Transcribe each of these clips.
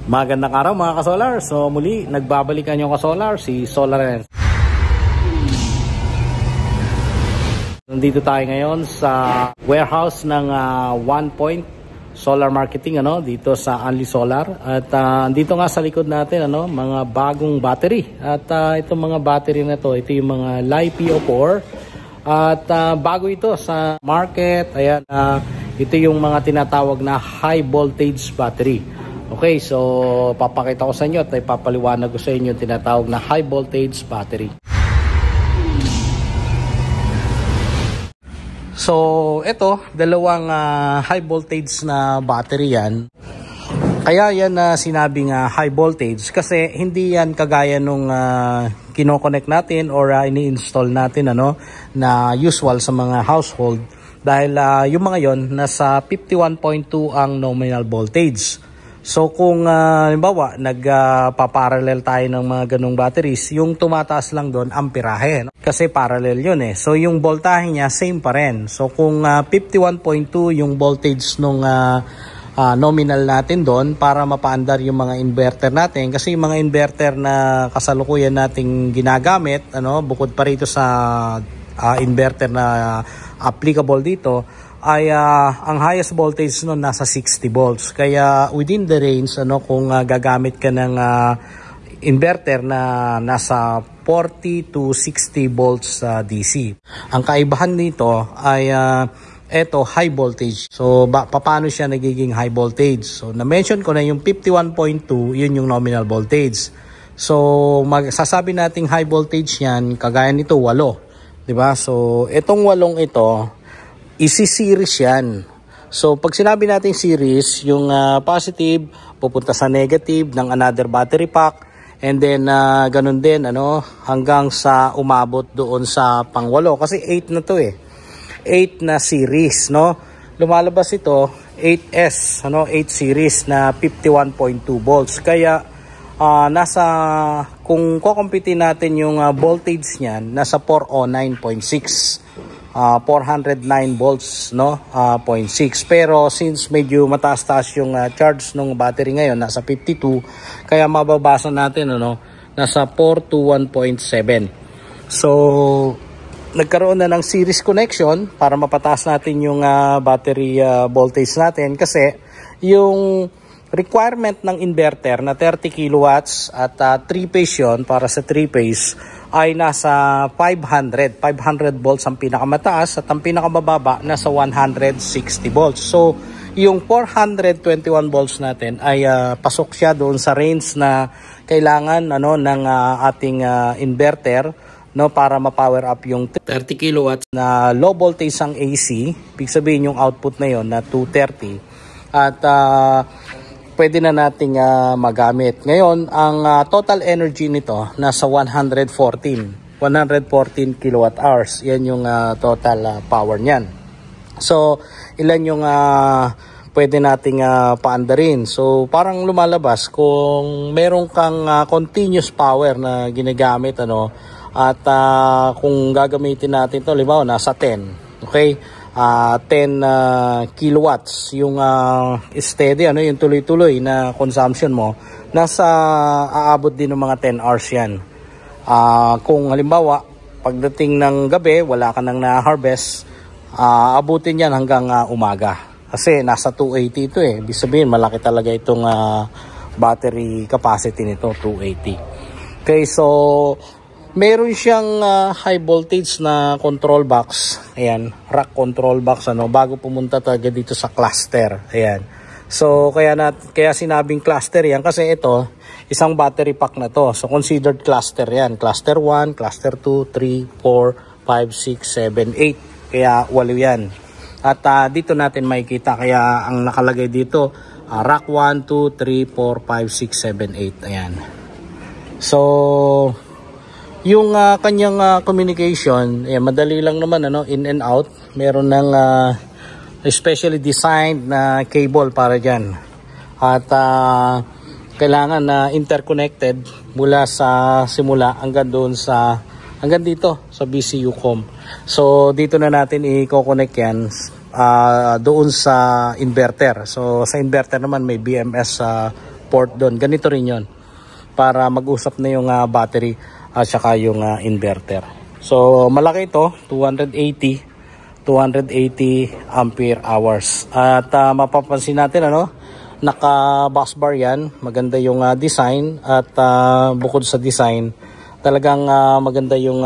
Magandang araw mga ka-solar. So muli, nagbabalikan yung ka-solar, si SolarEns. Nandito tayo ngayon sa warehouse ng One Point Solar Marketing dito sa Unli Solar. At dito nga sa likod natin mga bagong battery. At itong mga battery na to, ito yung mga LiPo4. At bago ito sa market. Ayan, ito yung mga tinatawag na high voltage battery. Okay, so papakita ko sa inyo at ipapaliwanag ko sa inyo yung tinatawag na high voltage battery. So ito, dalawang high voltage na battery yan. Kaya yan sinabing high voltage kasi hindi yan kagaya nung kino-connect natin or ini-install natin na usual sa mga household. Dahil yung mga yon nasa 51.2 ang nominal voltage. So kung halimbawa nagpa-parallel tayo ng mga ganung batteries, yung tumataas lang doon amperahe, kasi parallel yun eh. So yung voltahe niya same pa rin. So kung 51.2 yung voltage nung nominal natin doon para mapaandar yung mga inverter natin, kasi yung mga inverter na kasalukuyan nating ginagamit, bukod pa rito sa inverter na applicable dito, ay ang highest voltage nun nasa 60 volts. Kaya within the range kung gagamit ka ng inverter na nasa 40 to 60 volts DC. Ang kaibahan nito ay eto high voltage. So paano siya nagiging high voltage? So na-mention ko na yung 51.2, yun yung nominal voltage. So magsasabi nating high voltage yan, kagaya nito 8, 'di ba? So etong 8 ito isi-series yan. So pag sinabi natin series, yung positive pupunta sa negative ng another battery pack, and then ganun din hanggang sa umabot doon sa pang-8 kasi 8 na to 8 na series lumalabas ito 8S 8 series na 51.2 volts. Kaya nasa, kung kukumpitin natin yung voltage niyan, nasa 409.6, 409 volts 0.6. Pero since medyo mataas-taas yung charge ng battery ngayon, nasa 52, kaya mababasa natin nasa 421.7. So nagkaroon na ng series connection para mapataas natin yung battery voltage natin, kasi yung requirement ng inverter na 30 kilowatts at 3-phase yun, para sa 3-phase ay nasa 500 volts ang pinakamataas at ang pinakamababa nasa 160 volts. So yung 421 volts natin ay pasok siya doon sa range na kailangan ng ating inverter para ma-power up yung 30 kilowatts na low voltage ang AC. Ibig sabihin yung output na yon na 230 at pwede na nating magamit. Ngayon, ang total energy nito nasa 114 kilowatt hours. Yan yung total power niyan. So, ilan yung pwede nating paandarin. So, parang lumalabas kung meron kang continuous power na ginagamit at kung gagamitin natin to, halimbawa nasa 10. Okay? 10 kilowatts yung steady yung tuloy-tuloy na consumption mo, nasa aabot din ng mga 10 hours yan. Kung halimbawa pagdating ng gabi wala ka nang na-harvest, abutin yan hanggang umaga, kasi nasa 280 ito ibig sabihin malaki talaga itong battery capacity nito, 280. Okay, so meron siyang high voltage na control box. Ayan, rack control box bago pumunta talaga dito sa cluster. Ayan. So kaya sinabing cluster yan kasi ito isang battery pack na to. So considered cluster yan. Cluster 1, cluster 2, 3, 4, 5, 6, 7, 8. Kaya 8 yan. At dito natin makikita, kaya ang nakalagay dito rack 1, 2, 3, 4, 5, 6, 7, 8. Ayan. So yung kanyang communication, madali lang naman in and out. Meron ng specially designed na cable para dyan. At kailangan na interconnected mula sa simula hanggang dito sa BCU-COM. So dito na natin i-connect yan doon sa inverter. So sa inverter naman may BMS port doon. Ganito rin yon para mag-usap na yung battery at saka yung inverter. So malaki ito, 280 ampere hours. At mapapansin natin naka bus bar yan. Maganda yung design at bukod sa design, talagang maganda yung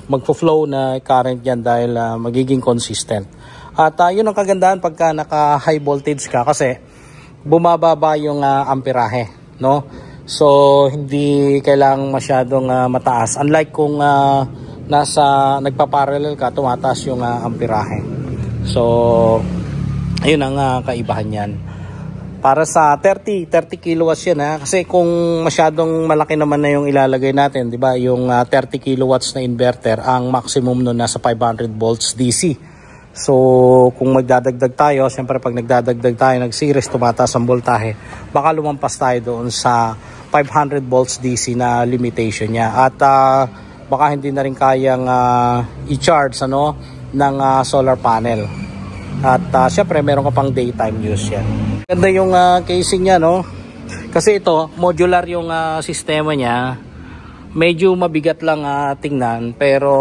magfo-flow na current yan dahil magiging consistent. At yun ang kagandahan pagka naka high voltage ka kasi bumababa yung amperahe, no? So hindi kailangang masyadong mataas. Unlike kung nagpa-parallel ka, tumataas yung amperahe. So ayun ang kaibahan yan. Para sa 30 kilowatts yan kasi kung masyadong malaki naman na yung ilalagay natin, 'di ba? Yung 30 kilowatts na inverter, ang maximum nun nasa 500 volts DC. So kung magdadagdag tayo, siyempre pag nagdadagdag tayo, nag-series, tumataas ang voltahe, baka lumampas tayo doon sa 500 volts DC na limitation niya. At baka hindi na rin kayang i-charge ng solar panel. At syempre meron ka pang daytime use yan. Ganda yung casing niya, no? Kasi ito modular yung sistema niya. Medyo mabigat lang tingnan, pero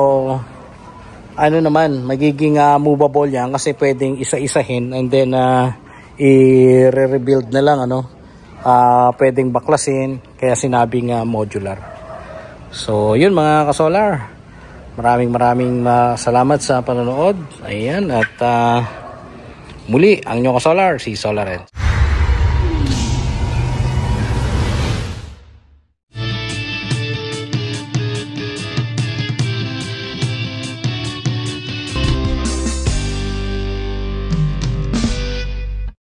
ano naman, magiging movable yan kasi pwedeng isa-isahin and then i-rebuild na lang, pwedeng baklasin, kaya sinabing modular. So yun mga ka-solar, maraming salamat sa panonood. Ayan, at muli ang inyong ka-solar, si Solar Ed.